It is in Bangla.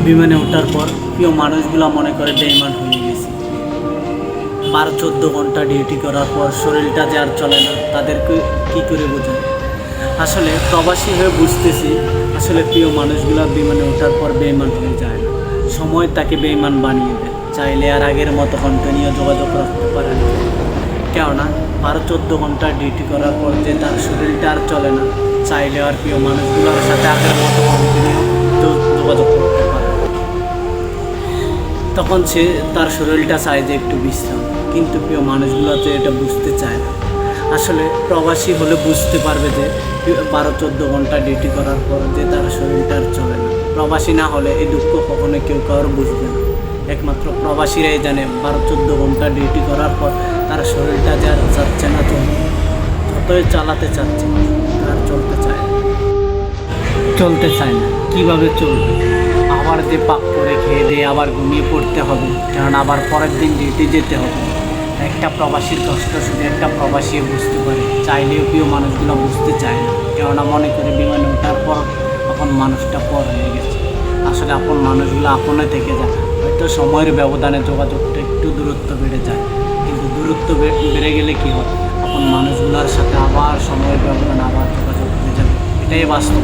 বিমানে ওঠার পর প্রিয় মানুষগুলো মনে করে বেঈমান হয়ে গেছি। 12-14 ঘন্টা ডিউটি করার পর শরীরটা যে আর চলে না, তাদেরকে কী করে বোঝায়? আসলে প্রবাসী হয়ে বুঝতেছি, আসলে প্রিয় মানুষগুলো বিমানে ওঠার পর বেঈমান হয়ে যায় না, সময় তাকে বেঈমান বানিয়ে দেয়। চাইলে আর আগের মতো কন্টিনিউ যোগাযোগ রাখতে পারে না, কেননা 12-14 ঘন্টা ডিউটি করার পর যে তার শরীরটা আর চলে না, চাইলে আর প্রিয় মানুষগুলোর সাথে আগের মতো কন্টিনিউ যোগাযোগ করতে পারে। তখন সে তার শরীরটা চায় যে একটু বিশ্রাম, কিন্তু প্রিয় মানুষগুলো তো এটা বুঝতে চায় না। আসলে প্রবাসী হলে বুঝতে পারবে যে 12-14 ঘন্টা ডিউটি করার পর যে তার শরীরটা আর চলে না। প্রবাসী না হলে এই দুঃখ কখনো কেউ কারোর বুঝবে না, একমাত্র প্রবাসীরাই জানে 12-14 ঘন্টা ডিউটি করার পর তার শরীরটা যে আর যাচ্ছে না, তো যতই চালাতে চাচ্ছে আর চলতে চায় না। কীভাবে চলবে? আবার যে পাক করে খেয়ে দিয়ে আবার ঘুমিয়ে পড়তে হবে, কারণ আবার পরের দিন ডিউটি যেতে হবে। একটা প্রবাসীর কষ্ট শুধু একটা প্রবাসী বুঝতে পারে, চাইলেও প্রিয় মানুষগুলো বুঝতে চায় না, কেননা মনে করে বিমানে ওঠার পর আপন মানুষটা পর হয়ে গেছে। আসলে আপন মানুষগুলো আপনে থেকে যায়, হয়তো সময়ের ব্যবধানে যোগাযোগটা একটু দূরত্ব বেড়ে যায়, কিন্তু দূরত্ব বেড়ে গেলে কী হয়, আপন মানুষগুলোর সাথে আবার সময়ের ব্যবধানে আবার যোগাযোগ হয়ে যাবে, এটাই বাস্তব।